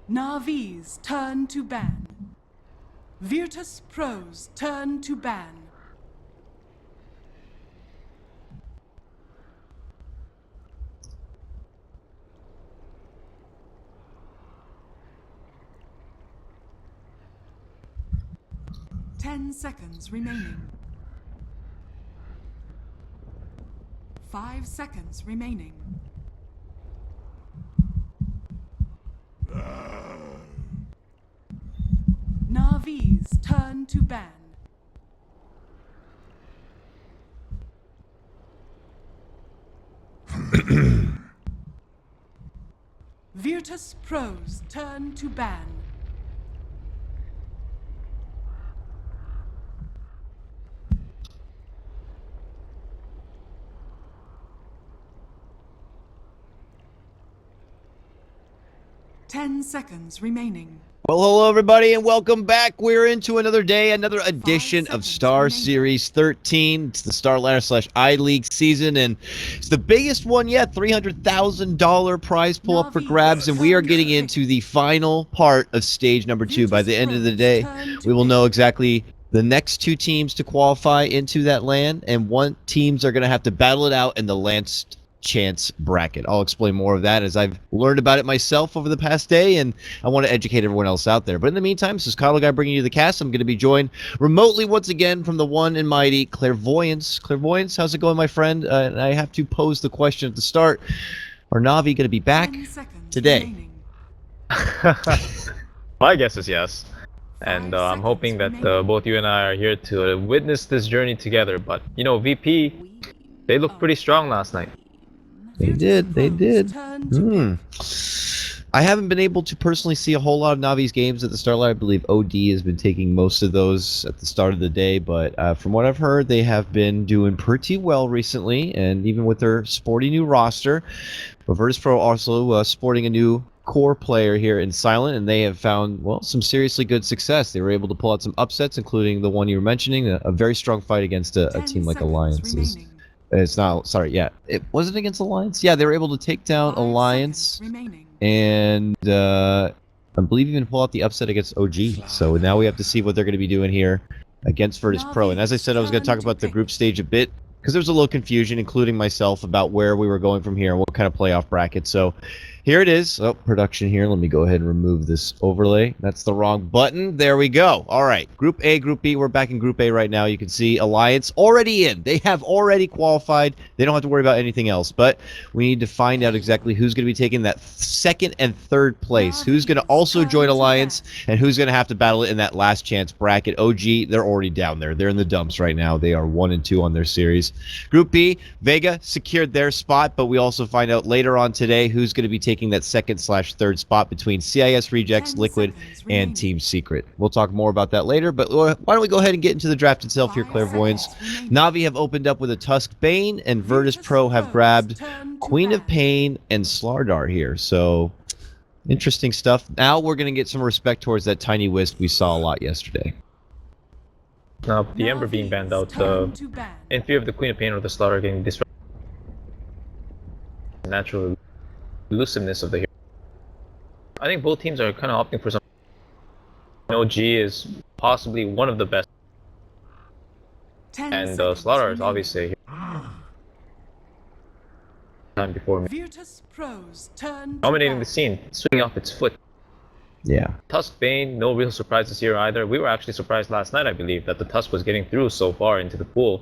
NaVi's turn to ban. Virtus.Pro's turn to ban. Ten seconds remaining. 5 seconds remaining. NaVi's turn to ban. Virtus.Pro's turn to ban. Ten seconds remaining. Well, hello everybody and welcome back. We're into another day, another edition of Star Series 13. It's the Starladder / I-League season, and it's the biggest one yet, $300,000 prize pool up for grabs, and we are getting into the final part of stage number 2. By the end of the day, we will know exactly the next 2 teams to qualify into that LAN, and 1 teams are going to have to battle it out in the last chance bracket. I'll explain more of that as I've learned about it myself over the past day, and I want to educate everyone else out there. But in the meantime, this is Kyle Guy bringing you the cast. I'm going to be joined remotely once again from the one and mighty Clairvoyance. Clairvoyance, how's it going, my friend? And I have to pose the question at the start. Are NaVi going to be back today? My guess is yes. And I'm hoping that both you and I are here to witness this journey together. But, you know, VP, they looked pretty strong last night. They did. I haven't been able to personally see a whole lot of NaVi's games at the Starlight. I believe OD has been taking most of those at the start of the day, but from what I've heard, they have been doing pretty well recently, and even with their sporty new roster. But Virtus.Pro also sporting a new core player here in Silent, and they have found, well, some seriously good success. They were able to pull out some upsets, including the one you were mentioning, a very strong fight against a team like Alliances. It's not, sorry, yeah. It wasn't against Alliance? Yeah, they were able to take down Alliance, and I believe even pull out the upset against OG. So now we have to see what they're going to be doing here against Virtus.Pro. And as I said, I was going to talk about the group stage a bit, because there was a little confusion, including myself, about where we were going from here and what kind of playoff bracket. So here it is. Oh, production here. Let me go ahead and remove this overlay. That's the wrong button. There we go. All right. Group A, Group B. We're back in Group A right now. You can see Alliance already in. They have already qualified. They don't have to worry about anything else. But we need to find out exactly who's going to be taking that 2nd and 3rd place. Who's going to also join Alliance, and who's going to have to battle it in that last chance bracket. OG, they're already down there. They're in the dumps right now. They are 1 and 2 on their series. Group B, Vega secured their spot, but we also find out later on today who's going to be taking that 2nd/3rd spot between CIS Rejects, Liquid, and Team Secret. We'll talk more about that later, but why don't we go ahead and get into the draft itself here, Clairvoyance. NaVi have opened up with a Tusk Bane, and Virtus.Pro have grabbed Queen of Pain and Starladder here. So, interesting stuff. Now we're going to get some respect towards that tiny wisp we saw a lot yesterday. Now, the Ember being banned out in fear of the Queen of Pain or the Starladder getting disrupted. Natural elusiveness of the hero. I think both teams are kind of opting for some. OG is possibly one of the best, and Starladder is obviously time before me. Dominating the scene, swinging off its foot. Yeah. Tusk Bane, no real surprises here either. We were actually surprised last night, I believe, that the Tusk was getting through so far into the pool.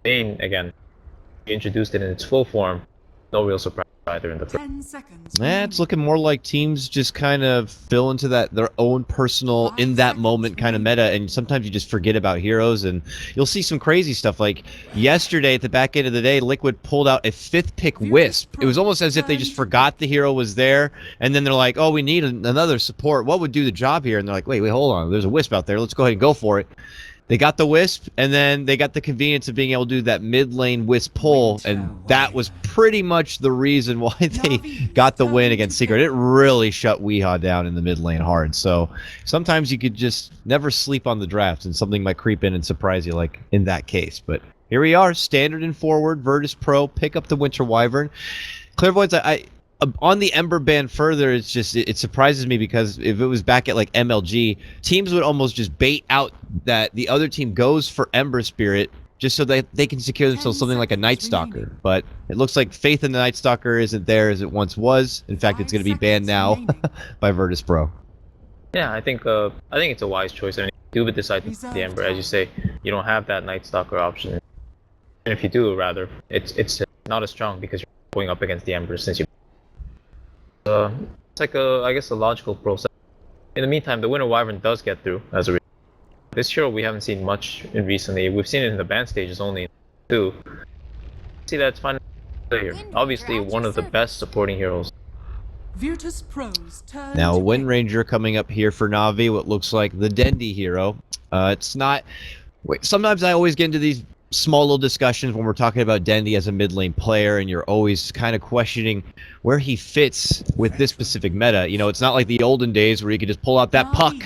Bane, again, introduced it in its full form. No real surprise either in the first. Yeah, it's looking more like teams just kind of fill into that their own personal in that moment kind of meta, and sometimes you just forget about heroes, and you'll see some crazy stuff. Like yesterday at the back end of the day, Liquid pulled out a 5th pick Wisp. It was almost as if they just forgot the hero was there, and then they're like, oh, we need another support. What would do the job here? And they're like, wait, hold on. There's a Wisp out there. Let's go ahead and go for it. They got the Wisp, and then they got the convenience of being able to do that mid-lane Wisp pull, and that was pretty much the reason why they got the win against Secret. It really shut Weehaw down in the mid lane hard, so sometimes you could just never sleep on the draft, and something might creep in and surprise you, like in that case. But here we are, standard and forward, Virtus.Pro, pick up the Winter Wyvern. Clairvoyance, on the Ember ban further, it's just it surprises me because if it was back at like MLG, teams would almost just bait out that the other team goes for Ember Spirit just so that they can secure themselves something like a Night Stalker. But it looks like faith in the Night Stalker isn't there as it once was. In fact, it's going to be banned now by Virtus.Pro. Yeah, I think it's a wise choice. I mean, if you do decide to play the Ember, as you say, you don't have that Night Stalker option. And if you do, rather, it's not as strong because you're going up against the Ember since you. It's like I guess a logical process. In the meantime, the Winter Wyvern does get through as a result. This hero we haven't seen much in recently. We've seen it in the ban stages only too. See that's fine here. Obviously one of the best supporting heroes. Virtus.Pro's turn. Now Wind Ranger coming up here for NaVi, what looks like the Dendi hero. It's not. Sometimes I always get into these small little discussions when we're talking about Dendi as a mid lane player, and you're always kind of questioning where he fits with this specific meta. You know, it's not like the olden days where you could just pull out that puck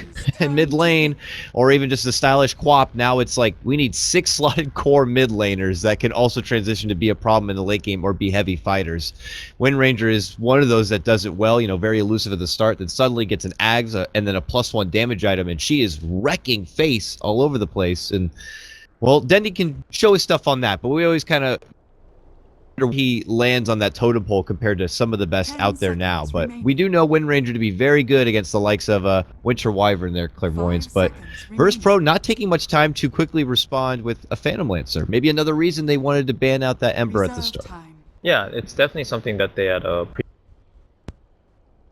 in mid lane, or even just a stylish quap. Now it's like we need 6 slotted core mid laners that can also transition to be a problem in the late game or be heavy fighters. Wind Ranger is one of those that does it well, you know, very elusive at the start, then suddenly gets an Ags and then a +1 damage item, and she is wrecking face all over the place. And well, Dendi can show his stuff on that, but we always kind of wonder he lands on that totem pole compared to some of the best out there now. But we do know Wind Ranger to be very good against the likes of Winter Wyvern there, Clairvoyance. But Virtus.Pro not taking much time to quickly respond with a Phantom Lancer. Maybe another reason they wanted to ban out that Ember at the start. Yeah, it's definitely something that they had.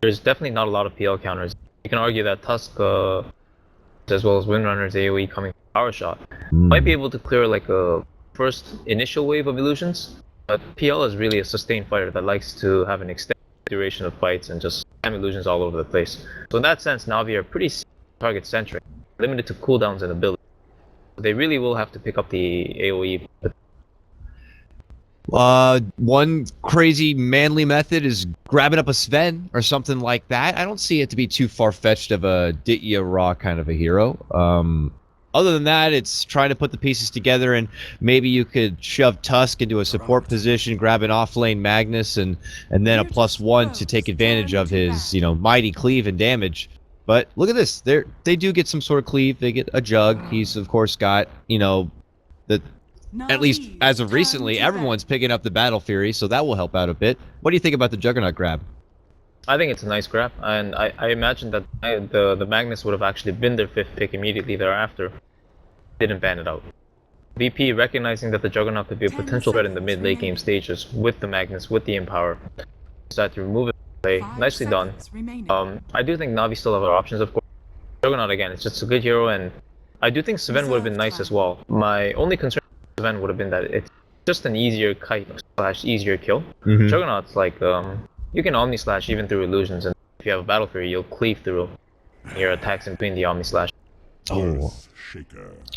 There's definitely not a lot of PL counters. You can argue that Tusk, as well as Windrunner's AoE coming from Power Shot, might be able to clear like a first initial wave of illusions, but PL is really a sustained fighter that likes to have an extended duration of fights and just spam illusions all over the place. So in that sense, NaVi are pretty target centric, limited to cooldowns and abilities. They really will have to pick up the AoE. One crazy manly method is grabbing up a Sven or something like that. I don't see it to be too far-fetched of a Ditya Raw kind of a hero. Other than that, it's trying to put the pieces together, and maybe you could shove Tusk into a support position, grab an off-lane Magnus, and then a +1 to take advantage of his, you know, mighty cleave and damage. But look at this. They do get some sort of cleave. They get a Jug. He's, of course, got, you know, the... At least as of recently, everyone's picking up the Battle Fury, so that will help out a bit. What do you think about the Juggernaut grab? I think it's a nice grab, and I imagine that the Magnus would have actually been their 5th pick immediately thereafter. Didn't ban it out. VP, recognizing that the Juggernaut could be a potential threat in the mid-late game stages with the Magnus, with the Empower, decided to remove it. Play. Nicely done. I do think NaVi still have other options, of course. Juggernaut, again, it's just a good hero, and I do think Sven would have been nice as well. My only concern with Sven would have been that it's just an easier kite / easier kill. Juggernaut's like, you can Omni Slash even through illusions, and if you have a Battle Fury, you'll cleave through your attacks in between the Omni Slash. Oh.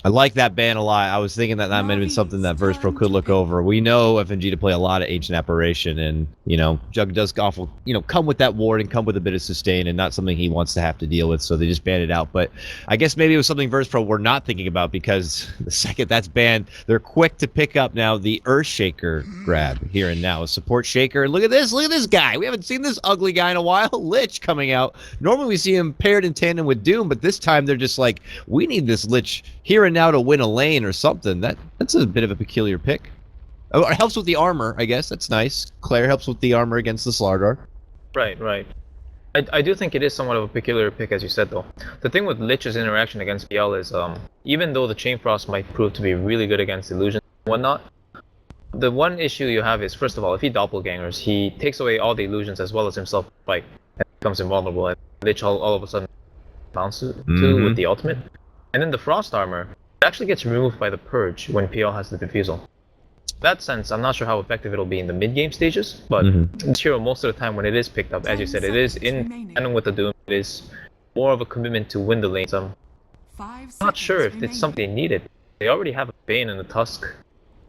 I like that ban a lot. I was thinking that might have been something that Virtus.Pro could look over. We know FNG to play a lot of Ancient Apparition, and, you know, Jug does awful, you know, come with that ward and come with a bit of sustain, and not something he wants to have to deal with, so they just banned it out. But I guess maybe it was something Virtus.Pro were not thinking about, because the second that's banned, they're quick to pick up now the Earthshaker grab here and now. A support shaker. Look at this guy. We haven't seen this ugly guy in a while. Lich coming out. Normally we see him paired in tandem with Doom, but this time they're just like, we need this Lich here and now to win a lane or something. That's a bit of a peculiar pick. Oh, it helps with the armor, I guess. That's nice. Claire helps with the armor against the Starladder. Right. I do think it is somewhat of a peculiar pick, as you said, though. The thing with Lich's interaction against PL is, even though the Chain Frost might prove to be really good against illusions and whatnot, the one issue you have is, first of all, if he doppelgangers, he takes away all the illusions as well as himself, like, and becomes invulnerable, and Lich all of a sudden bounces to with the ultimate. And then the Frost Armor actually gets removed by the Purge when PL has the Diffusal. In that sense, I'm not sure how effective it'll be in the mid-game stages, but this hero, most of the time when it is picked up, as you said, it is in tandem with the Doom. It is more of a commitment to win the lane. So I'm not sure if it's something they needed. They already have a Bane and a Tusk.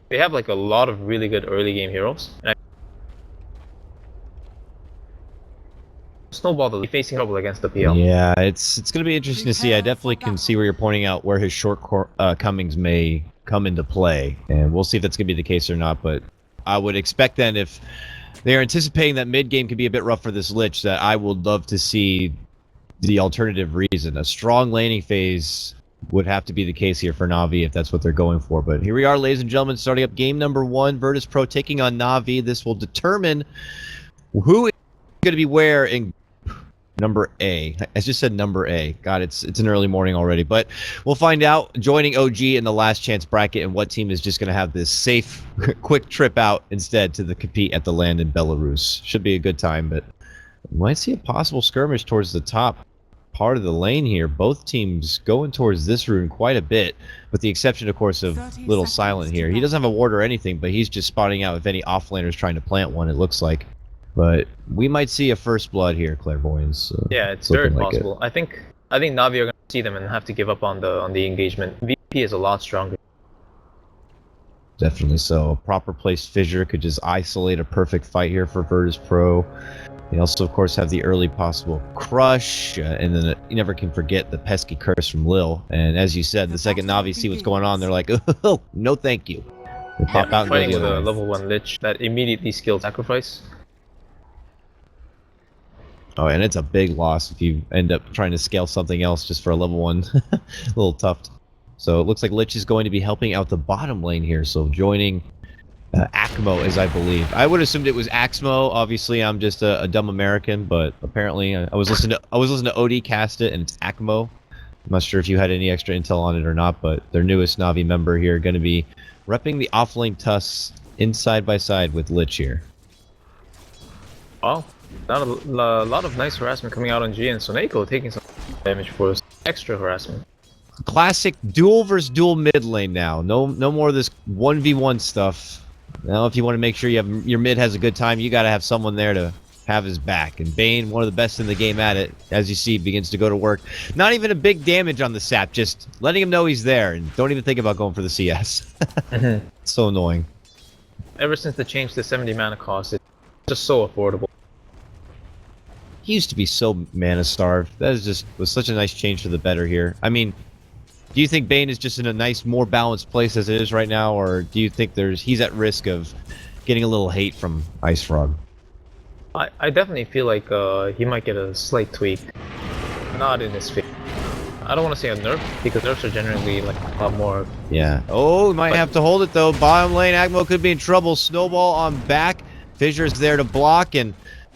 They have like a lot of really good early game heroes. And Snowball the facing trouble against the PL. Yeah, it's going to be interesting to see. I definitely can see where you're pointing out where his shortcomings may come into play, and we'll see if that's going to be the case or not. But I would expect then if They are anticipating that mid game could be a bit rough for this Lich. That I would love to see the alternative reason. A strong laning phase would have to be the case here for NaVi if that's what they're going for. But here we are, ladies and gentlemen, starting up game number 1. Virtus.Pro taking on NaVi. This will determine who is going to be where in number A. I just said number A. God, it's an early morning already. But we'll find out joining OG in the last chance bracket and what team is just going to have this safe, quick trip out instead to the compete at the land in Belarus. Should be a good time, but we might see a possible skirmish towards the top part of the lane here. Both teams going towards this rune quite a bit, with the exception, of course, of Little Silent here. He doesn't have a ward or anything, but he's just spotting out if any offlaners trying to plant one, it looks like. But we might see a first blood here, Clairvoyance. Yeah, it's very possible. I think NaVi are going to see them and have to give up on the engagement. VP is a lot stronger. Definitely so. A proper placed fissure could just isolate a perfect fight here for Virtus.Pro. They also, of course, have the early possible crush, and then you never can forget the pesky curse from Lil. And as you said, the second NaVi see what's going on, they're like, oh, no thank you. They pop out and fighting go the with other a way. level 1 Lich that immediately skilled sacrifice. Oh, and it's a big loss if you end up trying to scale something else just for a level 1. A little tough. So it looks like Lich is going to be helping out the bottom lane here, so joining Akmo, as I believe. I would have assumed it was Axmo. Obviously, I'm just a dumb American, but apparently I was listening to OD cast it, and it's Akmo. I'm not sure if you had any extra intel on it or not, but their newest NaVi member here going to be repping the offlane Tusks in side by side with Lich here. Oh, a lot of nice harassment coming out on G, and Soneko taking some damage for extra harassment. Classic dual versus dual mid lane now. No more of this 1v1 stuff. Now, if you want to make sure your mid has a good time, you got to have someone there to have his back. And Bane, one of the best in the game at it, as you see, begins to go to work. Not even a big damage on the sap, just letting him know he's there, and don't even think about going for the CS. It's so annoying. Ever since they changed the 70 mana cost, it's just so affordable. He used to be so mana starved. That was such a nice change for the better here. I mean, do you think Bane is just in a nice, more balanced place as it is right now, or do you think he's at risk of getting a little hate from Ice Frog? I definitely feel like he might get a slight tweak. Not in his favor. I don't want to say a nerf, because nerfs are generally like a lot more... Yeah. Oh, he might have to hold it though. Bottom lane, Akmo could be in trouble. Snowball on back. Fissure's there to block, and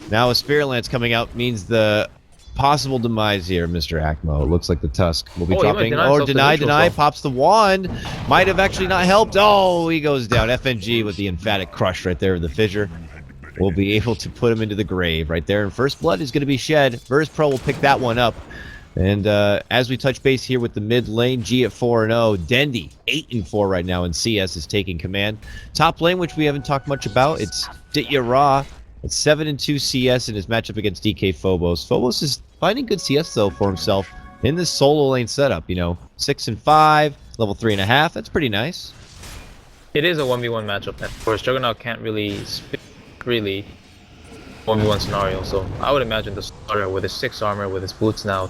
now a Spirit Lance coming out means the possible demise here, Mr. Akmo. It looks like the Tusk will be dropping. Oh, deny, pops the wand. Might have actually not helped. Oh, he goes down. FNG with the emphatic crush right there with the fissure. Will be able to put him into the grave right there. And first blood is going to be shed. Virtus.Pro will pick that one up. And as we touch base here with the mid lane, G at 4-0. Dendy, 8-4 right now, and CS is taking command. Top lane, which we haven't talked much about, it's Ditya Ra. It's 7-2 CS in his matchup against DK Phobos. Phobos is finding good CS, though, for himself in this solo lane setup. You know, 6-5, level 3.5. That's pretty nice. It is a 1v1 matchup. Of course, Juggernaut can't really spit freely 1v1 scenario, so I would imagine the starter with his 6 armor, with his boots now,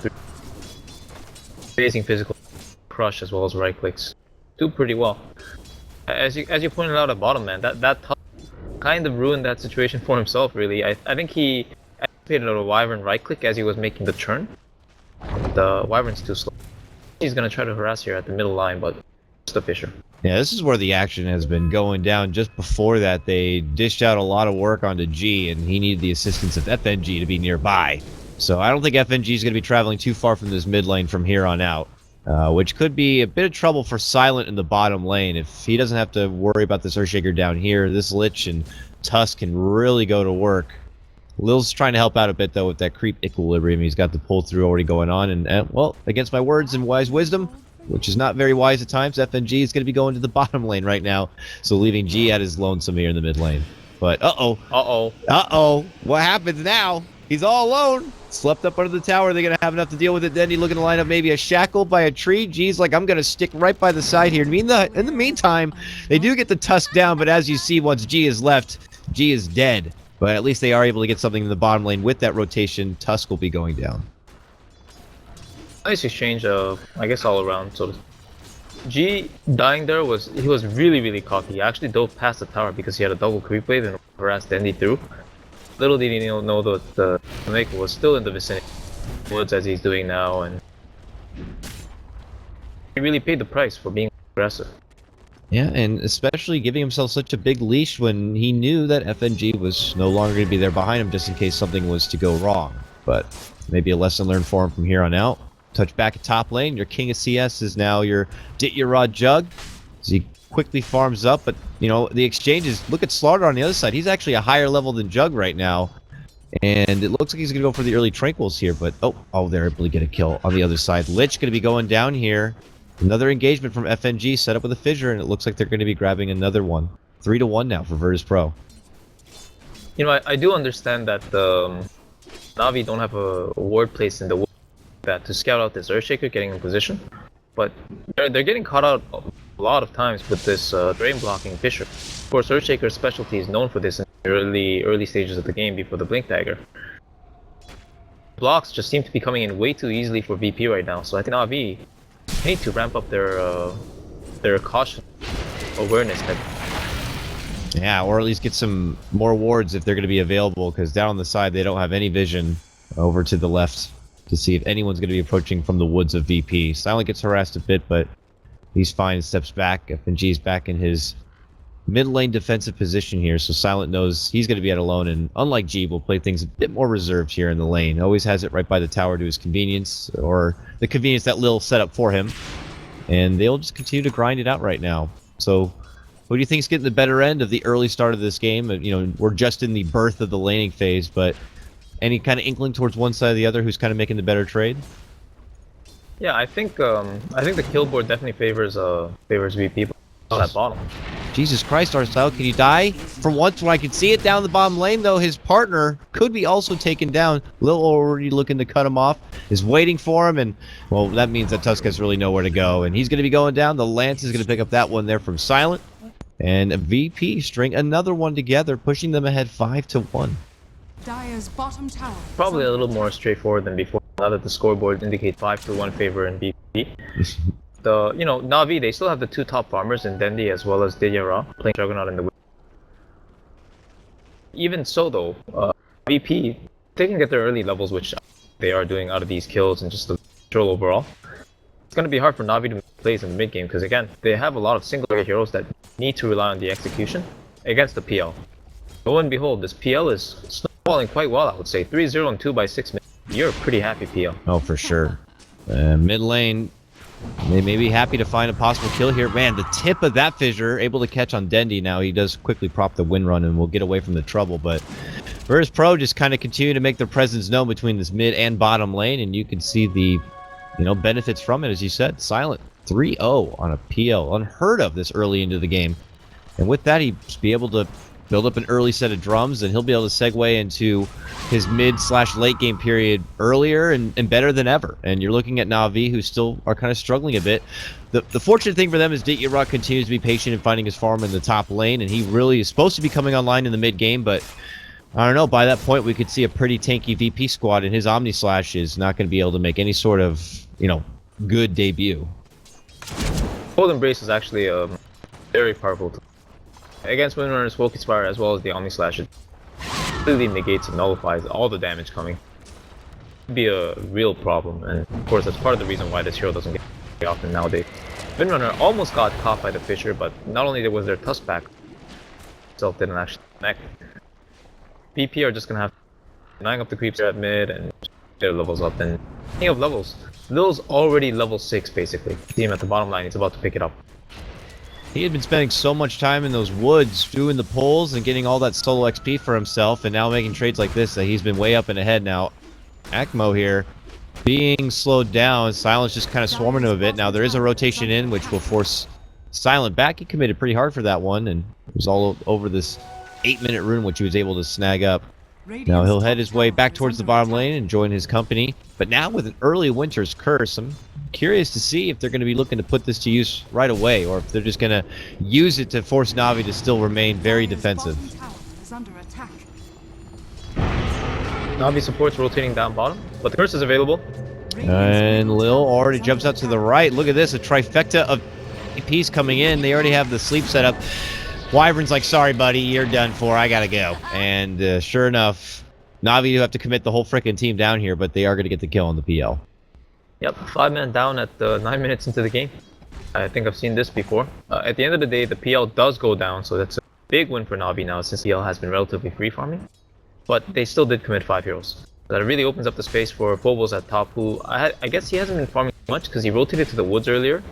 facing physical crush as well as right clicks, do pretty well. As you pointed out at bottom, man, that kind of ruined that situation for himself, really. I think he anticipated a Wyvern right click as he was making the turn. The Wyvern's too slow. He's gonna try to harass here at the middle line, but just a Fissure. Yeah, this is where the action has been going down. Just before that, they dished out a lot of work onto G, and he needed the assistance of FNG to be nearby. So I don't think FNG is going to be traveling too far from this mid lane from here on out, which could be a bit of trouble for Silent in the bottom lane. If he doesn't have to worry about this Earthshaker down here, this Lich and Tusk can really go to work. Lil's trying to help out a bit, though, with that creep equilibrium. He's got the pull through already going on, and well, against my words and wise wisdom, which is not very wise at times, FNG is going to be going to the bottom lane right now, so leaving G at his lonesome here in the mid lane. But uh-oh, what happens now? He's all alone, slept up under the tower. They're going to have enough to deal with it. Then he looking to line up maybe a shackle by a tree. G's like, I'm going to stick right by the side here. In the meantime, they do get the Tusk down, but as you see, once G is left, G is dead. But at least they are able to get something in the bottom lane. With that rotation, Tusk will be going down. Nice exchange of, I guess, all around. So G dying there he was really cocky. He actually dove past the tower because he had a double creep wave and harassed Dendy through. Little did he know that the Jamaica was still in the vicinity of woods as he's doing now, and he really paid the price for being aggressive. Yeah, and especially giving himself such a big leash when he knew that FNG was no longer going to be there behind him just in case something was to go wrong. But maybe a lesson learned for him from here on out. Touch back at top lane. Your king of CS is now your Ditya Jug. As he quickly farms up, but you know, the exchanges, look at Starladder on the other side. He's actually a higher level than Jug right now. And it looks like he's going to go for the early Tranquils here, but oh, they're able to get a kill on the other side. Lich going to be going down here. Another engagement from FNG set up with a fissure, and it looks like they're going to be grabbing another one. 3-1 now for Virtus.Pro. You know, I do understand that NaVi don't have a ward placed in the wood that to scout out this Earthshaker getting in position, but they're getting caught out a lot of times with this drain blocking fissure. Of course, Earthshaker's specialty is known for this in the early stages of the game before the Blink Dagger. Blocks just seem to be coming in way too easily for VP right now, so I think NaVi need to ramp up their caution awareness. Yeah, or at least get some more wards if they're going to be available, because down on the side they don't have any vision over to the left to see if anyone's going to be approaching from the woods of VP. Silent gets harassed a bit, but he's fine, steps back. FNG's back in his mid lane defensive position here, so Silent knows he's going to be out alone, and unlike G, will play things a bit more reserved here in the lane. Always has it right by the tower to his convenience, or the convenience that Lil set up for him, and they'll just continue to grind it out right now. So who do you think is getting the better end of the early start of this game? You know, we're just in the birth of the laning phase, but any kind of inkling towards one side or the other who's kind of making the better trade? Yeah, I think the kill board definitely favors VP on that bottom. Jesus Christ, Arcel, can you die? For once, when I can see it down the bottom lane, though, his partner could be also taken down. Lil already looking to cut him off, is waiting for him, and, well, that means that Tusk has really nowhere to go, and he's going to be going down. The Lance is going to pick up that one there from Silent, and VP string another one together, pushing them ahead 5-1. Dire's bottom tower. Probably a little more straightforward than before, now that the scoreboard indicates 5-1 favor in VP. You know, NaVi, they still have the two top farmers in Dendi as well as Ditya playing Juggernaut in the win. Even so though, VP, they can get their early levels, which they are doing out of these kills and just the control overall. It's going to be hard for NaVi to make plays in the mid game because again, they have a lot of single heroes that need to rely on the execution against the PL. Lo and behold, this PL is snowballing quite well, I would say. 3-0 and 2/6 mid. You're a pretty happy PL. Oh, for sure. Mid lane, they may be happy to find a possible kill here. Man, the tip of that fissure, able to catch on Dendi now. He does quickly prop the win run and will get away from the trouble, but Virtus.Pro just kind of continue to make their presence known between this mid and bottom lane, and you can see the, you know, benefits from it, as you said. Silent 3-0 on a PL, unheard of this early into the game. And with that, he'd be able to build up an early set of drums, and he'll be able to segue into his mid/late game period earlier and better than ever. And you're looking at NaVi, who still are kind of struggling a bit. The fortunate thing for them is Ditya continues to be patient in finding his farm in the top lane, and he really is supposed to be coming online in the mid game, but I don't know, by that point we could see a pretty tanky VP squad, and his Omni Slash is not going to be able to make any sort of, you know, good debut. Cold Embrace is actually very powerful tool. Against Windrunner's Focus Fire as well as the Omni Slash, it completely negates and nullifies all the damage coming. It would be a real problem, and of course that's part of the reason why this hero doesn't get very often nowadays. Windrunner almost got caught by the Fissure, but not only was their Tusk back, itself didn't actually connect. VP are just gonna have to 9 up the creeps at mid and get their levels up. And speaking of levels, Lil's already level 6 basically. See him at the bottom line, he's about to pick it up. He had been spending so much time in those woods doing the pulls and getting all that solo XP for himself, and now making trades like this that he's been way up and ahead now. Akmo here being slowed down. Silent's just kind of swarming him a bit. Now there is a rotation in which will force Silent back. He committed pretty hard for that one, and it was all over this 8-minute rune which he was able to snag up. Now he'll head his way back towards the bottom lane and join his company. But now with an early Winter's Curse, I'm curious to see if they're going to be looking to put this to use right away, or if they're just going to use it to force NaVi to still remain very defensive. NaVi supports rotating down bottom, but the curse is available. And Lil already jumps out to the right. Look at this, a trifecta of APs coming in. They already have the sleep set up. Wyvern's like, sorry, buddy, you're done for. I gotta go. And sure enough, NaVi do have to commit the whole frickin' team down here, but they are gonna get the kill on the PL. Yep, 5-man down at 9 minutes into the game. I think I've seen this before. At the end of the day, the PL does go down, so that's a big win for NaVi now since PL has been relatively free farming. But they still did commit 5 heroes. That really opens up the space for Phobos at top, who I guess he hasn't been farming much because he rotated to the woods earlier.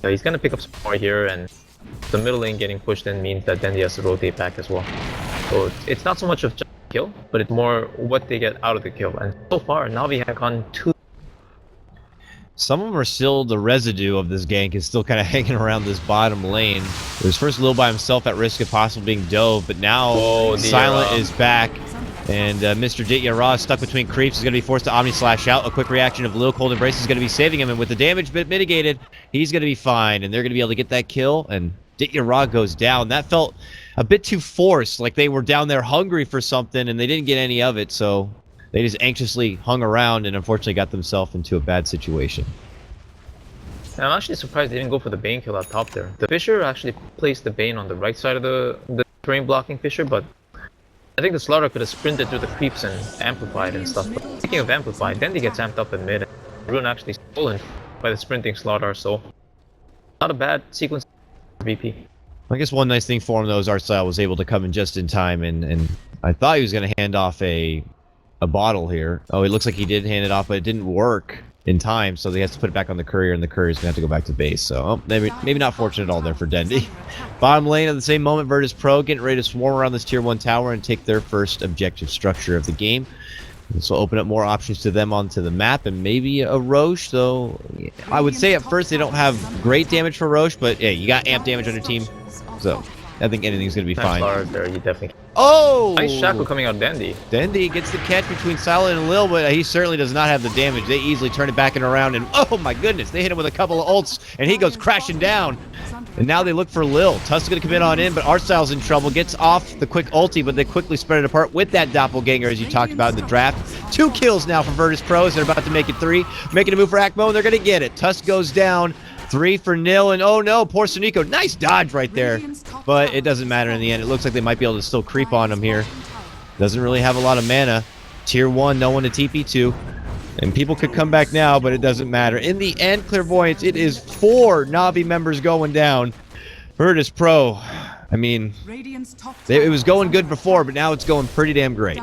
So he's gonna pick up some more here, and the middle lane getting pushed in means that Dendi has to rotate back as well. So it's not so much of just a kill, but it's more what they get out of the kill. And so far, NaVi have gone 2. Some of them are still, the residue of this gank is still kind of hanging around this bottom lane. It was first Lil by himself at risk of possibly being dove, but now Silent is back. And Mr. Ditya Ra stuck between creeps, is going to be forced to Omni-Slash out. A quick reaction of Lil Cold Embrace is going to be saving him, and with the damage bit mitigated, he's going to be fine. And they're going to be able to get that kill, and Ditya Ra goes down. That felt a bit too forced, like they were down there hungry for something, and they didn't get any of it, so they just anxiously hung around and unfortunately got themselves into a bad situation. And I'm actually surprised they didn't go for the Bane kill at top there. The Fisher actually placed the Bane on the right side of the terrain blocking Fisher, but I think the Slaughter could have sprinted through the creeps and amplified and stuff. But speaking of amplified, Dendi gets amped up in mid, and Rune actually stolen by the sprinting Slaughter, so not a bad sequence for VP. I guess one nice thing for him though is Artstyle was able to come in just in time, and I thought he was going to hand off a bottle here. Oh, it looks like he did hand it off, but it didn't work in time, so they have to put it back on the courier, and the courier's gonna have to go back to base. So maybe not fortunate at all there for Dendi. Bottom lane at the same moment, Virtus.Pro getting ready to swarm around this tier 1 tower and take their first objective structure of the game. This will open up more options to them onto the map, and maybe a Roche, though I would say at first they don't have great damage for Roche, but yeah, you got amp damage on your team, so I think anything's gonna be fine. There, you definitely. Oh! Nice shackle coming out of Dendi. Dendi gets the catch between Silent and Lil, but he certainly does not have the damage. They easily turn it back and around, and oh my goodness, they hit him with a couple of ults, and he goes crashing down. And now they look for Lil. Tusk's gonna come in on in, but Artstyle's in trouble. Gets off the quick ulti, but they quickly spread it apart with that doppelganger, as you talked about in the draft. 2 kills now for Virtus.Pro as they're about to make it 3. Making a move for Akmo, and they're gonna get it. Tusk goes down. 3 for nil, and oh no, poor Sunico. Nice dodge right there, but it doesn't matter in the end. It looks like they might be able to still creep on him here. Doesn't really have a lot of mana. Tier 1, no one to TP to. And people could come back now, but it doesn't matter. In the end, Clairvoyance, it is 4 NaVi members going down. Virtus.Pro, I mean, it was going good before, but now it's going pretty damn great.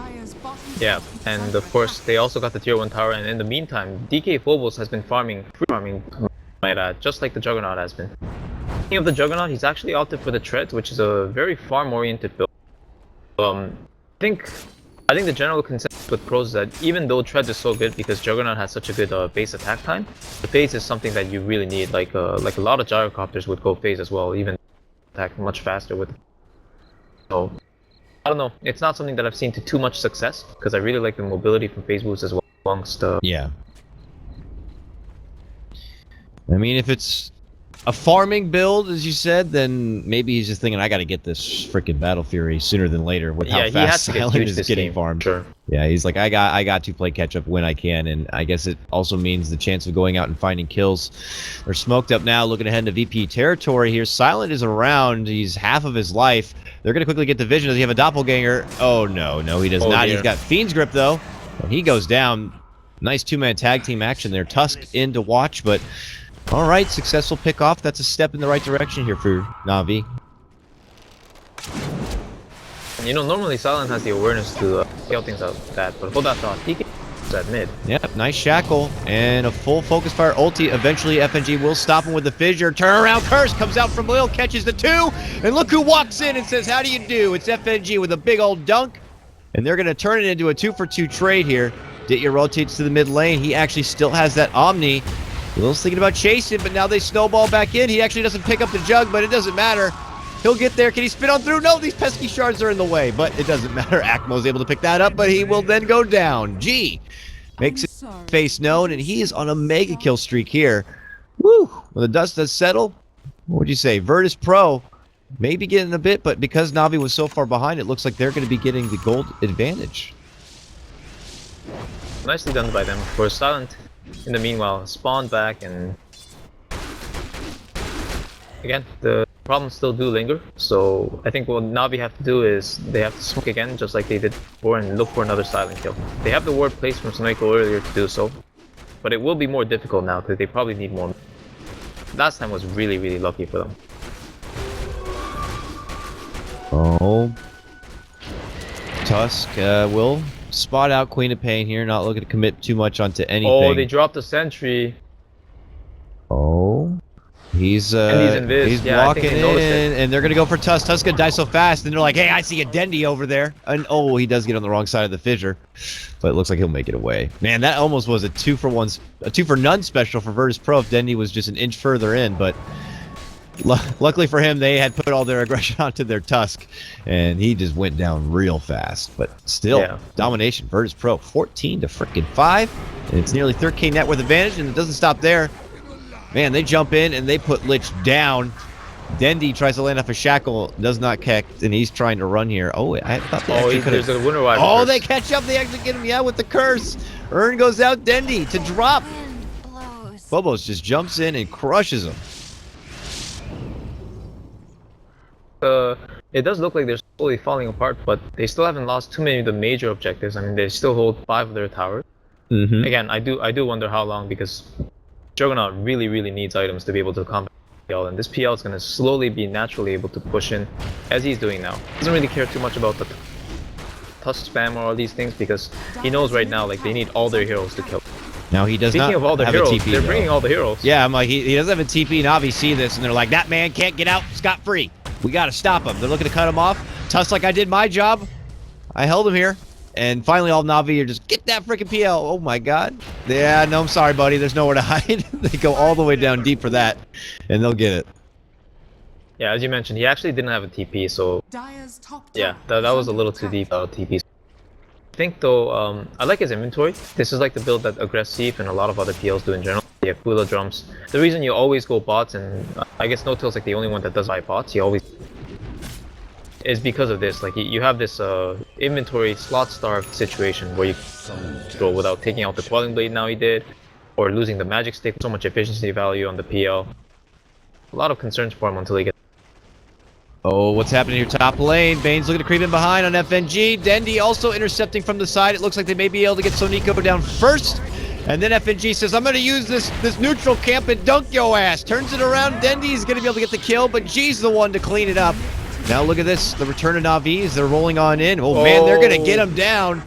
Yeah, and of course, they also got the tier 1 tower, and in the meantime, DK Phobos has been farming, just like the Juggernaut has been. Speaking of the Juggernaut, he's actually opted for the Treads, which is a very farm-oriented build. I think the general consensus with pros is that even though Treads is so good because Juggernaut has such a good base attack time, the phase is something that you really need. Like a lot of gyrocopters would go phase as well, even attack much faster with. So I don't know. It's not something that I've seen to too much success because I really like the mobility from phase boost as well amongst. Yeah. I mean, if it's a farming build, as you said, then maybe he's just thinking, I got to get this freaking Battle Fury sooner than later with how fast Silent is getting farmed. Sure. Yeah, he's like, I got to play catch up when I can, and I guess it also means the chance of going out and finding kills. They're smoked up now, looking ahead to VP territory here. Silent is around. He's half of his life. They're going to quickly get the vision. Does he have a doppelganger? Oh, no, he does not. Dear. He's got Fiend's Grip, though, and he goes down. Nice 2-man tag team action there. Tusk in to watch, but all right, successful pick off. That's a step in the right direction here for NaVi. You know, normally Silent has the awareness to scale things out like that, but hold that thought. He gets that mid. Yep, nice shackle and a full focus fire ulti. Eventually, FNG will stop him with the fissure. Turn around, curse comes out from Lil, catches the 2, and look who walks in and says, "How do you do?" It's FNG with a big old dunk, and they're gonna turn it into a 2-for-2 trade here. Ditya rotates to the mid lane. He actually still has that Omni. Lil's thinking about chasing, but now they snowball back in. He actually doesn't pick up the jug, but it doesn't matter. He'll get there. Can he spin on through? No, these pesky shards are in the way, but it doesn't matter. Akmo's able to pick that up, but he will then go down. G makes his face known, and he is on a mega kill streak here. Woo! When the dust does settle, what would you say? Virtus.Pro maybe getting a bit, but because NaVi was so far behind, it looks like they're going to be getting the gold advantage. Nicely done by them. For Silent, in the meanwhile, spawned back, and again, the problems still do linger. So I think what NaVi have to do is they have to smoke again, just like they did before, and look for another silent kill. They have the ward placed from Snoiko earlier to do so, but it will be more difficult now because they probably need more. Last time was really lucky for them. Oh, Tusk will spot out Queen of Pain here, not looking to commit too much onto anything. Oh, they dropped the sentry. Oh, he's yeah, walking in, and they're gonna go for Tusk. Tusk gonna die so fast, and they're like, "Hey, I see a Dendi over there." And oh, he does get on the wrong side of the fissure, but it looks like he'll make it away. Man, that almost was a 2 for none special for Virtus.Pro if Dendi was just an inch further in, but. Luckily for him, they had put all their aggression onto their Tusk, and he just went down real fast. But still, domination. Virtus.Pro 14 to freaking 5, and it's nearly 13k net worth advantage, and it doesn't stop there. Man, they jump in and they put Lich down. Dendi tries to land off a shackle, does not catch, and he's trying to run here. Oh, I thought they actually could have. There's a winter wipe. Oh, they catch up. They actually get him. Yeah, with the curse. Urn goes out. Dendi to drop. Phobos just jumps in and crushes him. It does look like they're slowly falling apart, but they still haven't lost too many of the major objectives. I mean, they still hold 5 of their towers. Again, I do wonder how long, because Juggernaut really needs items to be able to combat PL, and this PL is going to slowly be naturally able to push in, as he's doing now. He doesn't really care too much about the Tusk spam or all these things, because he knows right now, like, they need all their heroes to kill. Now he does Speaking not of all their have heroes, a TP, they're though. bringing all the heroes. Yeah, I'm like, he doesn't have a TP. NaVi see this, and they're like, that man can't get out scot-free. We got to stop him. They're looking to cut him off. Tusk like, I did my job. I held him here. And finally, all NaVi are just, get that freaking PL. Oh, my God. Yeah, no, I'm sorry, buddy. There's nowhere to hide. They go all the way down deep for that, and they'll get it. Yeah, as you mentioned, he actually didn't have a TP, so yeah, that was a little too deep TP. I think, though, I like his inventory. This is like the build that Aggressive and a lot of other PLs do in general. You have Kula drums. The reason you always go bots, and I guess No-Till's like the only one that does buy bots, he always is because of this. Like, you have this inventory slot-starved situation where you go without taking out the Quelling Blade now he did, or losing the Magic Stick, so much efficiency value on the PL. A lot of concerns for him until he gets. Oh, what's happening here? Top lane. Bane's looking to creep in behind on FNG. Dendi also intercepting from the side. It looks like they may be able to get Soniko down first. And then FNG says, I'm going to use this neutral camp and dunk yo ass. Turns it around. Dendi's going to be able to get the kill, but G's the one to clean it up. Now look at this. The return of NaVi as they're rolling on in. Oh, man, they're going to get him down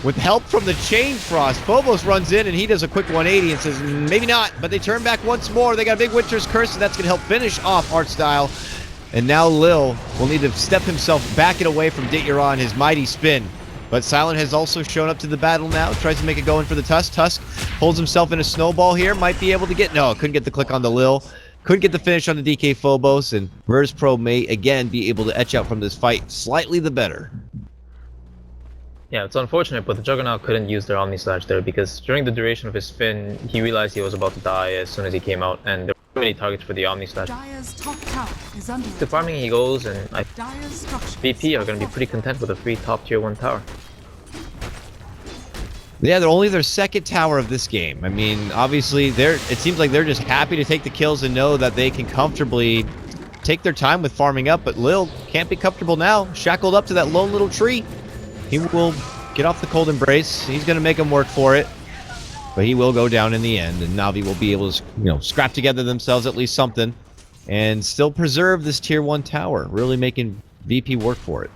with help from the Chain Frost. Phobos runs in, and he does a quick 180 and says, maybe not. But they turn back once more. They got a big Winter's Curse, and that's going to help finish off Artstyle. And now Lil will need to step himself back and away from Ditya on his mighty spin. But Silent has also shown up to the battle now. Tries to make it go in for the Tusk. Tusk holds himself in a snowball here. Might be able to get... No, couldn't get the click on the Lil. Couldn't get the finish on the DK Phobos. And Virtus.Pro may, again, be able to etch out from this fight slightly the better. Yeah, it's unfortunate, but the Juggernaut couldn't use their Omni Slash there, because during the duration of his spin, he realized he was about to die as soon as he came out, and there were many targets for the Omni Slash. The farming he goes, and VP are going to be pretty content with a free top tier 1 tower. Yeah, they're only their second tower of this game. I mean, obviously, it seems like they're just happy to take the kills and know that they can comfortably take their time with farming up, but Lil can't be comfortable now. Shackled up to that lone little tree. He will get off the cold embrace. He's going to make him work for it. But he will go down in the end, and NaVi will be able to, scrap together themselves at least something and still preserve this tier 1 tower, really making VP work for it.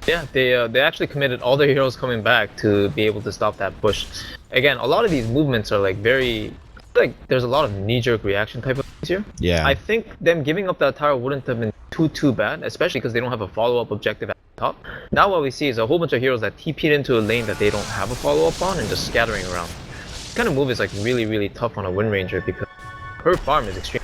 Yeah, they actually committed all their heroes coming back to be able to stop that push. Again, a lot of these movements are like there's a lot of knee-jerk reaction type of things here. Yeah. I think them giving up that tower wouldn't have been too bad, especially because they don't have a follow-up objective at the top. Now what we see is a whole bunch of heroes that TP'd into a lane that they don't have a follow-up on and just scattering around. This kind of move is like really tough on a Wind Ranger because her farm is extreme.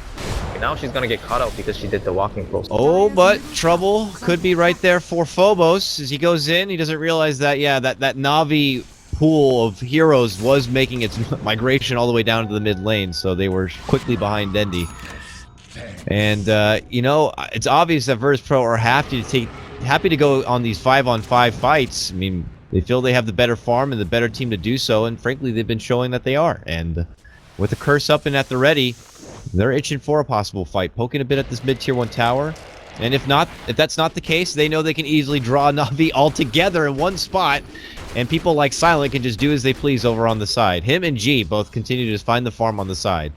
Now she's gonna get caught out because she did the walking post. Oh, but trouble could be right there for Phobos as he goes in. He doesn't realize that, yeah, that NaVi pool of heroes was making its migration all the way down to the mid lane, so they were quickly behind Dendi. And it's obvious that Virtus.Pro are happy to go on these 5-on-5 fights. I mean, they feel they have the better farm and the better team to do so, and frankly, they've been showing that they are. And with the curse up and at the ready, They're itching for a possible fight, poking a bit at this mid-tier 1 tower. And if that's not the case, they know they can easily draw NaVi all together in one spot. And people like Silent can just do as they please over on the side. Him and G both continue to just find the farm on the side.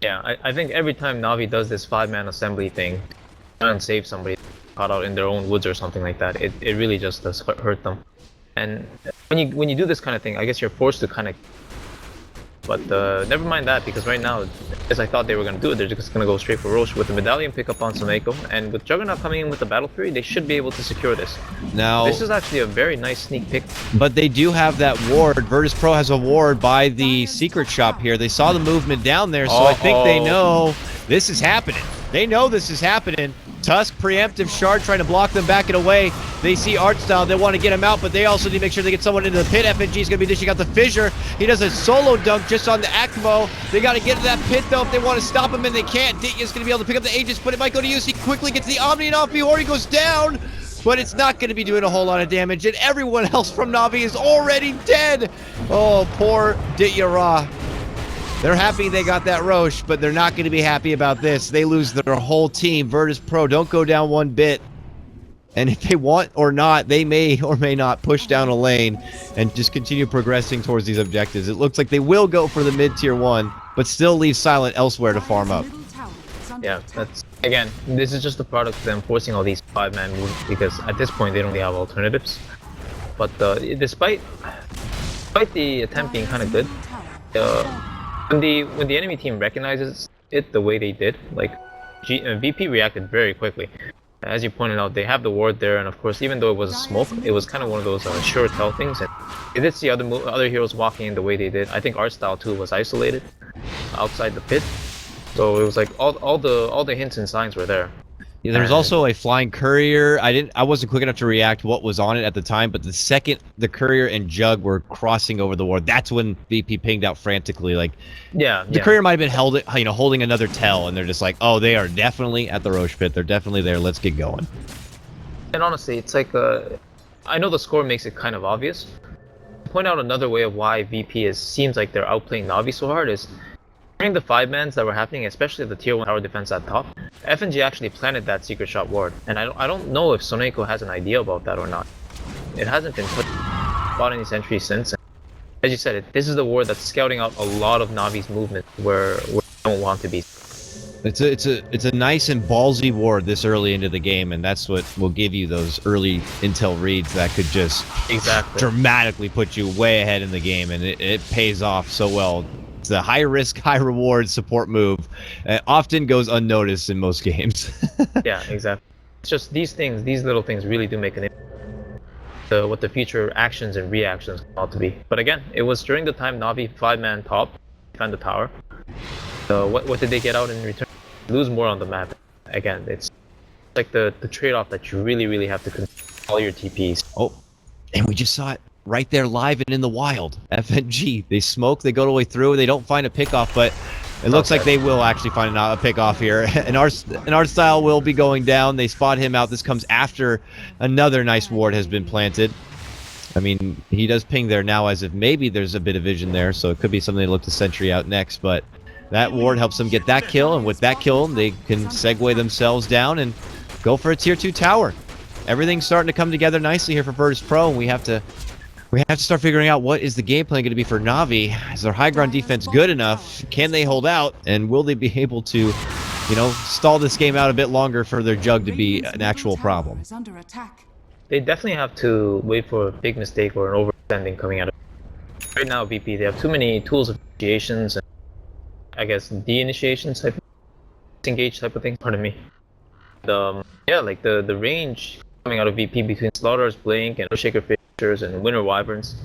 Yeah, I think every time NaVi does this 5-man assembly thing, try and save somebody caught out in their own woods or something like that, it really just does hurt them. And when you do this kind of thing, I guess you're forced to kind of... But never mind that, because right now, as I thought they were going to do it, they're just going to go straight for Roche with the medallion pickup on Soneko, and with Juggernaut coming in with the Battle Fury, they should be able to secure this. Now, this is actually a very nice sneak pick. But they do have that ward. Virtus.Pro has a ward by the secret shop here. They saw the movement down there, so I think they know this is happening. They know this is happening. Tusk, preemptive shard, trying to block them back and away. They see Artstyle, they want to get him out, but they also need to make sure they get someone into the pit. FNG is going to be dishing out the fissure. He does a solo dunk just on the Acmo. They got to get to that pit, though, if they want to stop him, and they can't. Ditya's going to be able to pick up the Aegis, but it might go to use. He quickly gets the Omnian off before he goes down, but it's not going to be doing a whole lot of damage, and everyone else from NaVi is already dead. Oh, poor Ditya Ra. They're happy they got that Roche, but they're not going to be happy about this. They lose their whole team. Virtus.Pro don't go down one bit. And if they want or not, they may or may not push down a lane and just continue progressing towards these objectives. It looks like they will go for the mid-tier 1, but still leave Silent elsewhere to farm up. Yeah, that's... Again, this is just a product of them forcing all these 5-man moves, because at this point they don't really have alternatives. But despite the attempt being kind of good, when the enemy team recognizes it the way they did, like VP reacted very quickly. As you pointed out, they have the ward there, and of course, even though it was a smoke, it was kind of one of those sure tell things. And you did see other heroes walking in the way they did. I think Artstyle too was isolated outside the pit, so it was like all the hints and signs were there. Yeah, there was also a flying courier. I wasn't quick enough to react what was on it at the time, but the second the courier and Jug were crossing over the ward, that's when VP pinged out frantically. Like, the courier might have been holding another tell, and they're just like, oh, they are definitely at the Roche pit. They're definitely there. Let's get going. And honestly, it's like I know the score makes it kind of obvious. To point out another way of why VP seems like they're outplaying NaVi so hard is during the 5-mans that were happening, especially the tier 1 tower defense at top, FNG actually planted that secret shot ward, and I don't know if Soneko has an idea about that or not. It hasn't been bought any sentries since. And as you said, this is the ward that's scouting out a lot of NaVi's movement where they don't want to be. It's a nice and ballsy ward this early into the game, and that's what will give you those early intel reads that could just dramatically put you way ahead in the game, and it pays off so well. It's a high risk, high reward support move. It often goes unnoticed in most games. Yeah, exactly. It's just these little things really do make an impact. What the future actions and reactions ought to be. But again, it was during the time NaVi 5-man top defend the tower. What did they get out in return? Lose more on the map. Again, it's like the trade-off that you really have to control all your TPs. Oh, and we just saw it right there live and in the wild. FNG, they smoke, they go the way through, they don't find a pickoff, but it looks like they will actually find a pickoff here. And Artstyle will be going down. They spot him out. This comes after another nice ward has been planted. I mean, he does ping there now as if maybe there's a bit of vision there, so it could be something they look to sentry out next, but that ward helps them get that kill, and with that kill, they can segue themselves down and go for a tier 2 tower. Everything's starting to come together nicely here for Virtus.Pro, and we have to start figuring out what is the game plan going to be for NaVi. Is their high ground defense good enough? Can they hold out? And will they be able to, stall this game out a bit longer for their Jug to be an actual problem? They definitely have to wait for a big mistake or an overextending coming out of it. Right now, VP, they have too many tools of initiations and, I guess, de-initiations type, disengage type of thing. Pardon me. Yeah, like the range coming out of VP between Slaughter's Blink and Shaker Fishers and Winter Wyverns,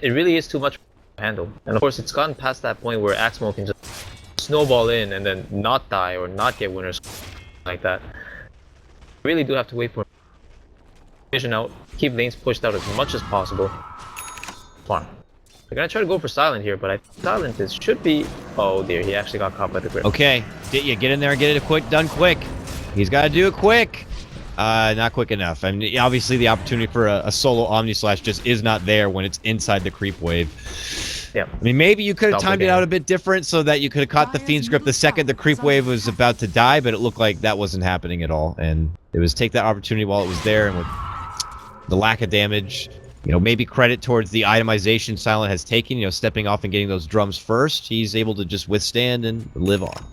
it really is too much to handle. And of course, it's gotten past that point where Axmo can just snowball in and then not die or not get winners like that. You really do have to wait for vision out, keep lanes pushed out as much as possible. Farm. They're gonna try to go for Silent here, but I think Silent should be... Oh dear, he actually got caught by the grip. Okay, get in there and get it done quick. He's got to do it quick. Not quick enough. I mean, obviously the opportunity for a solo Omni Slash just is not there when it's inside the creep wave. Yeah. I mean, maybe you could have timed it Doppelganger. out a bit different so that you could have caught the Fiend's Grip the second the creep wave was about to die, but it looked like that wasn't happening at all. And it was take that opportunity while it was there, and with the lack of damage, you know, maybe credit towards the itemization Silent has taken, you know, stepping off and getting those drums first. He's able to just withstand and live on.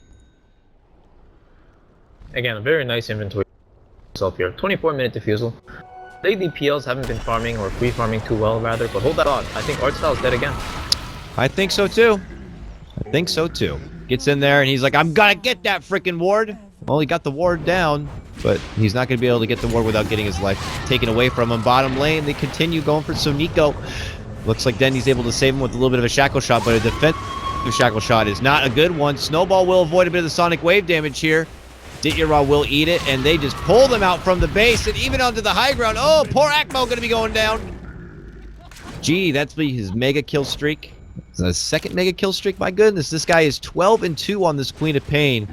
Again, a very nice inventory itself here. 24-minute defusal. Lately, PLs haven't been farming or free farming too well, rather, but hold that thought. I think Artstyle's dead again. I think so too. I think so too. Gets in there and he's like, I'm gonna get that freaking ward. Well, he got the ward down, but he's not gonna be able to get the ward without getting his life taken away from him. Bottom lane, they continue going for Soniko. Looks like Dendy's able to save him with a little bit of a shackle shot, but a defensive shackle shot is not a good one. Snowball will avoid a bit of the sonic wave damage here. Dityara will eat it, and they just pull them out from the base and even onto the high ground. Oh, poor Akmo gonna be going down. Gee, that's his mega kill streak. It's a second mega kill streak. My goodness, this guy is 12-2 on this Queen of Pain.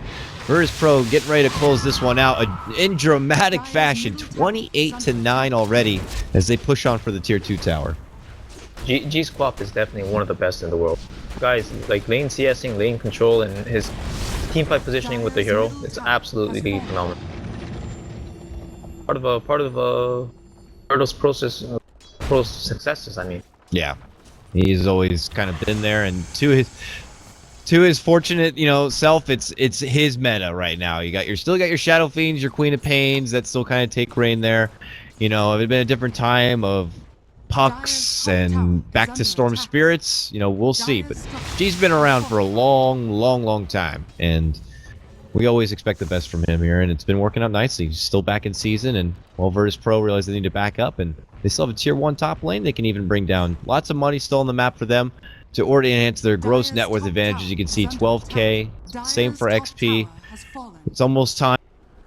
Virtus.Pro getting ready to close this one out in dramatic fashion. 28-9 already as they push on for the tier 2 tower. G's Quap is definitely one of the best in the world. Guys, like lane CSing, lane control, and his teamfight positioning with the hero, it's absolutely phenomenal. Part of Virtus.Pro successes, I mean. Yeah, he's always kind of been there, and to his fortunate, you know, self, it's his meta right now. You still got your Shadow Fiends, your Queen of Pains that still kind of take reign there. You know, if it had been a different time of Pucks and back to Storm Spirits, you know, we'll see. But G's been around for a long time, and we always expect the best from him here, and it's been working out nicely. He's still back in season, and well, Virtus.Pro realized they need to back up, and they still have a tier 1 top lane they can even bring down. Lots of money still on the map for them to already enhance their gross net worth advantage. As you can see, 12k, same for XP. It's almost time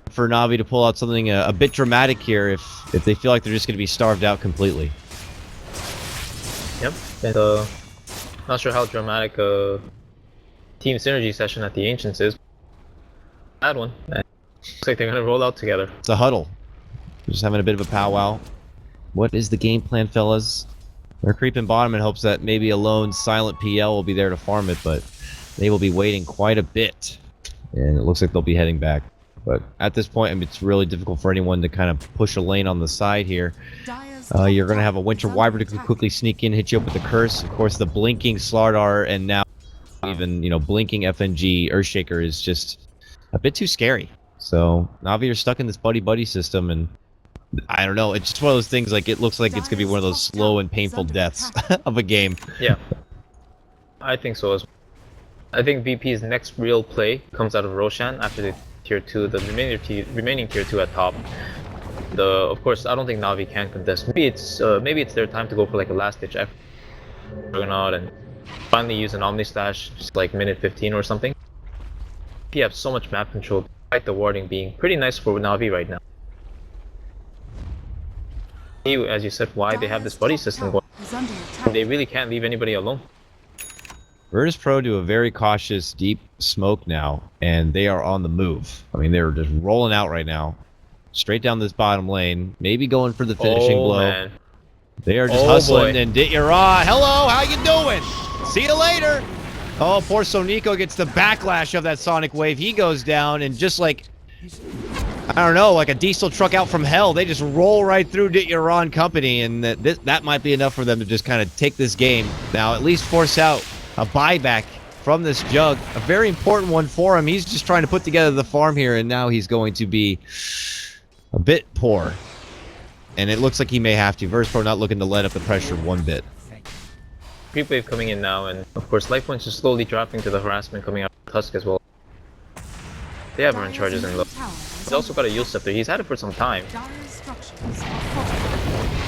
for NaVi to pull out something a bit dramatic here if they feel like they're just going to be starved out completely. Yep, and not sure how dramatic team synergy session at the Ancients is. Bad one. Looks like they're gonna roll out together. It's a huddle. Just having a bit of a powwow. What is the game plan, fellas? They're creeping bottom in hopes that maybe a lone silent PL will be there to farm it, but they will be waiting quite a bit. And it looks like they'll be heading back. But at this point, I mean, it's really difficult for anyone to kind of push a lane on the side here. You're going to have a Winter Wyvern to quickly sneak in, hit you up with the Curse. Of course, the blinking Starladder, and now even, you know, blinking FNG Earthshaker is just a bit too scary. So NaVi are stuck in this buddy system, and I don't know. It's just one of those things. Like, it looks like it's going to be one of those slow and painful deaths of a game. Yeah, I think so as well. I think VP's next real play comes out of Roshan after the tier 2, the remaining tier 2 at top. Of course, I don't think NaVi can contest. Maybe it's their time to go for like a last-ditch effort, Juggernaut, and finally use an Omni Slash, just like minute 15 or something. You have so much map control, despite the warding being pretty nice for NaVi right now. As you said, why they have this buddy system going. They really can't leave anybody alone. Virtus.Pro do a very cautious deep smoke now, and they are on the move. I mean, they're just rolling out right now. Straight down this bottom lane, maybe going for the finishing blow. Man. They are just hustling, boy. And Dityara, hello, how you doing? See you later. Oh, poor Soniko gets the backlash of that sonic wave. He goes down, and just like, I don't know, like a diesel truck out from hell, they just roll right through Dityara and company, and that might be enough for them to just kind of take this game. Now, at least force out a buyback from this Jug. A very important one for him. He's just trying to put together the farm here, and now he's going to be a bit poor, and it looks like he may have to. Virtus.Pro not looking to let up the pressure one bit. Creep wave coming in now, and of course life points are slowly dropping to the harassment coming out of Tusk as well. They have run charges in low. He's also got a Yule Scepter. He's had it for some time.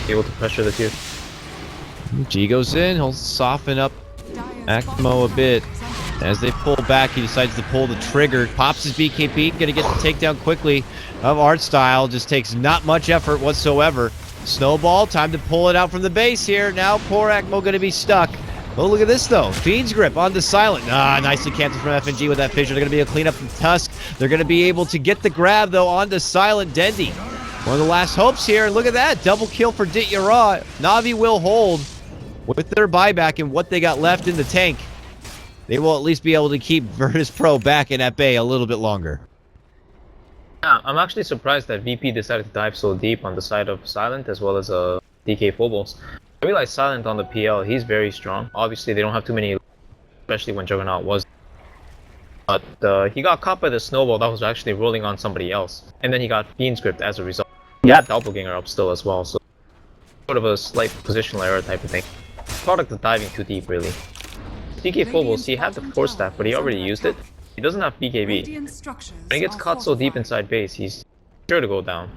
Able to pressure the tier. G goes in. He'll soften up Akmo a bit. As they pull back, he decides to pull the trigger. Pops his BKB, gonna get the takedown quickly of Artstyle. Just takes not much effort whatsoever. Snowball, time to pull it out from the base here. Now poor Akmo gonna be stuck. Oh, look at this though. Fiend's Grip onto Silent. Nicely canceled from FNG with that fissure. They're gonna be able to clean up from Tusk. They're gonna be able to get the grab though onto Silent Dendy. One of the last hopes here. Look at that. Double kill for Dityara. NaVi will hold. with their buyback and what they got left in the tank, they will at least be able to keep Virtus.Pro back in at bay a little bit longer. Yeah, I'm actually surprised that VP decided to dive so deep on the side of Silent as well as DK Phobos. I realize Silent on the PL, he's very strong. Obviously, they don't have too many, especially when Juggernaut was. But he got caught by the snowball that was actually rolling on somebody else. And then he got Fiend Script as a result. He had Doppelganger up still as well, so sort of a slight positional error type of thing. Product of diving too deep, really. DK Phobos, he had the Force Staff, but he already used it. He doesn't have BKB. When he gets caught so deep inside base, he's sure to go down.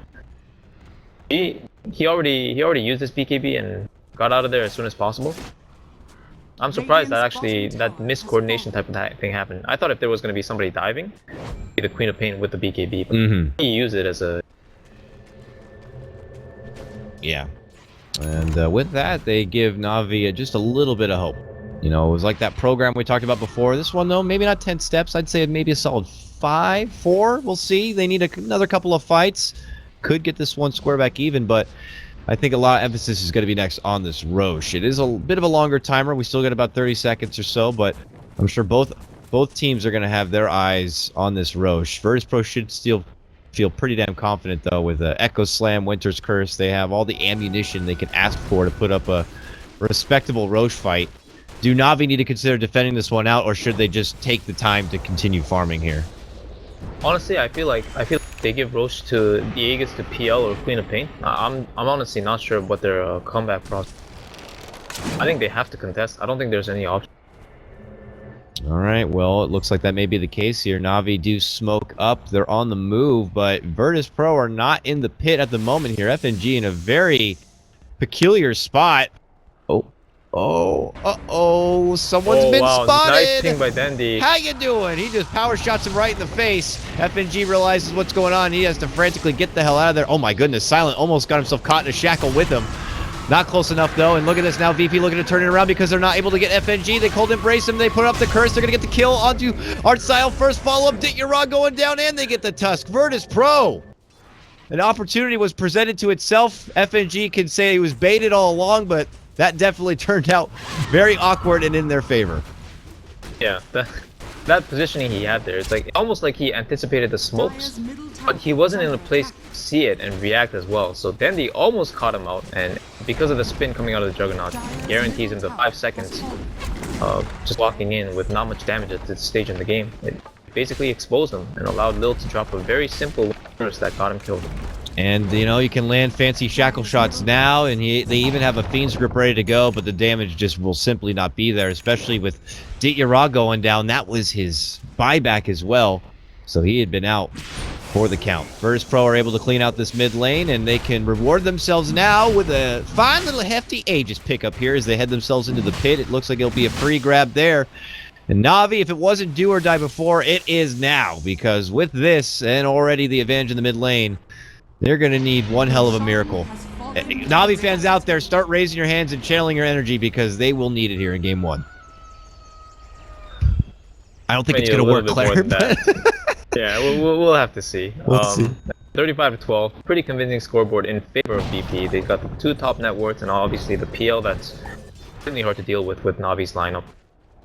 He already used his BKB and got out of there as soon as possible. I'm surprised that actually that miscoordination type of thing happened. I thought if there was going to be somebody diving, it'd be the Queen of Pain with the BKB, but he used it as a... Yeah. And with that, they give NaVi just a little bit of hope. You know, it was like that program we talked about before. This one, though, maybe not 10 steps. I'd say maybe a solid 5, 4. We'll see. They need another couple of fights. Could get this one square back even, but I think a lot of emphasis is going to be next on this Roche. It is a bit of a longer timer. We still got about 30 seconds or so, but I'm sure both teams are going to have their eyes on this Roche. Virtus.Pro should still feel pretty damn confident, though, with Echo Slam, Winter's Curse. They have all the ammunition they can ask for to put up a respectable Roche fight. Do NaVi need to consider defending this one out, or should they just take the time to continue farming here? Honestly, I feel like they give Roche to the Aegis to PL or Queen of Pain. I'm honestly not sure what their comeback process. I think they have to contest. I don't think there's any option. All right, well, it looks like that may be the case here. NaVi do smoke up. They're on the move, but Virtus.Pro are not in the pit at the moment here. FNG in a very peculiar spot. Someone's been spotted. Nice ping by Dandy. How you doing? He just power shots him right in the face. FNG realizes what's going on. He has to frantically get the hell out of there. Oh my goodness, Silent almost got himself caught in a shackle with him. Not close enough though, and look at this now, VP looking to turn it around because they're not able to get FNG. They cold embrace him, they put up the curse, they're gonna get the kill onto Artstyle. First follow-up, Dityara going down, and they get the Tusk. Virtus.Pro. An opportunity was presented to itself. FNG can say he was baited all along, but that definitely turned out very awkward and in their favor. Yeah, that positioning he had there, it's like almost like he anticipated the smokes, but he wasn't in a place to see it and react as well. So Dandy almost caught him out, and because of the spin coming out of the Juggernaut, guarantees him the 5 seconds just walking in with not much damage at this stage in the game. It basically exposed him and allowed Lil to drop a very simple burst that got him killed. And, you know, you can land fancy shackle shots now, and they even have a Fiend's Grip ready to go, but the damage just will simply not be there, especially with Dityara going down. That was his buyback as well, so he had been out for the count. Virtus.Pro are able to clean out this mid lane, and they can reward themselves now with a fine little hefty Aegis pickup here as they head themselves into the pit. It looks like it'll be a free grab there. And NaVi, if it wasn't do or die before, it is now, because with this and already the advantage in the mid lane, they're going to need one hell of a miracle. NaVi fans out there, start raising your hands and channeling your energy because they will need it here in Game 1. I don't think it's going to work, Claire. Yeah, we'll have to see. We'll see. 35-12, pretty convincing scoreboard in favor of VP. They've got the 2 top net worths and obviously the PL that's really hard to deal with NaVi's lineup.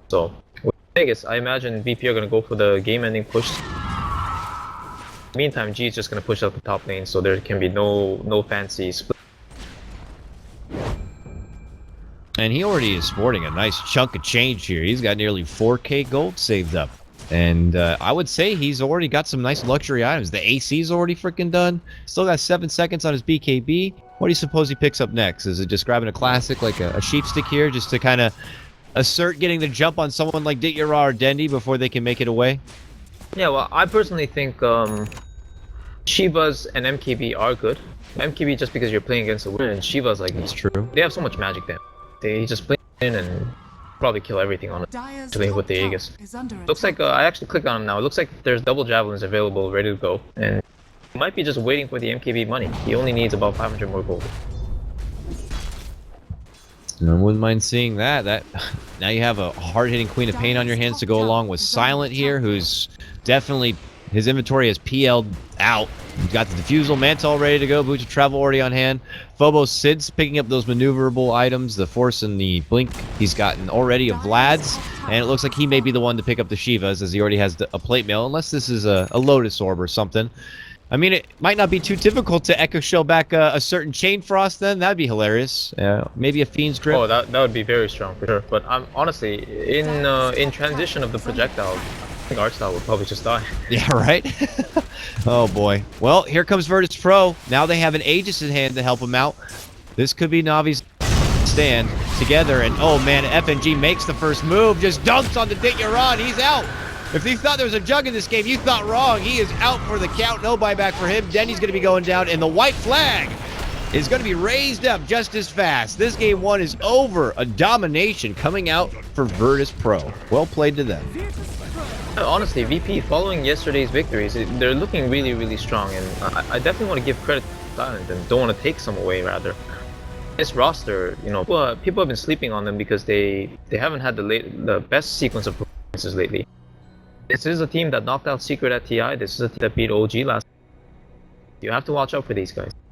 So, with Vegas, I imagine VP are going to go for the game-ending push. Meantime, G is just going to push up the top lane, so there can be no fancy split. And he already is sporting a nice chunk of change here. He's got nearly 4K gold saved up. And I would say he's already got some nice luxury items. The AC's already freaking done. Still got 7 seconds on his BKB. What do you suppose he picks up next? Is it just grabbing a classic like a sheep stick here just to kind of assert getting the jump on someone like Dityara or Dendy before they can make it away? Yeah, well, I personally think Shiva's and MKB are good. MKB just because you're playing against a winner, and Shiva's like... That's true. They have so much magic there. They just play in and probably kill everything on it. Today with the Aegis. Looks like, I actually clicked on him now. It looks like there's double javelins available, ready to go. And he might be just waiting for the MKB money. He only needs about 500 more gold. I wouldn't mind seeing that. Now you have a hard-hitting Queen of Pain on your hands to go along with Silent here, who's definitely His inventory is PL'd out. He's got the Diffusal Mantle ready to go. Boots of Travel already on hand. Phobos Sid's picking up those maneuverable items, the Force and the Blink. He's gotten already a Vlad's, and it looks like he may be the one to pick up the Shivas, as he already has a plate mail, unless this is a Lotus Orb or something. I mean, it might not be too difficult to Echo Show back a certain Chain Frost then. That'd be hilarious. Maybe a Fiend's Grip. Oh, that would be very strong for sure. But I'm honestly, in transition of the projectile, I think Artstyle would probably just die. Yeah, right? Oh, boy. Well, here comes Virtus.Pro. Now they have an Aegis in hand to help him out. This could be Navi's stand together. And, oh, man, FNG makes the first move. Just dunks on the Dityaron. He's out. If you thought there was a jug in this game, you thought wrong. He is out for the count. No buyback for him. Denny's going to be going down. And the white flag is going to be raised up just as fast. This game 1 is over. A domination coming out for Virtus.Pro. Well played to them. Honestly, VP, following yesterday's victories, they're looking really, really strong, and I definitely want to give credit to Silent and don't want to take some away, rather. This roster, you know, people have been sleeping on them because they haven't had the best sequence of performances lately. This is a team that knocked out Secret at TI. This is a team that beat OG last. You have to watch out for these guys.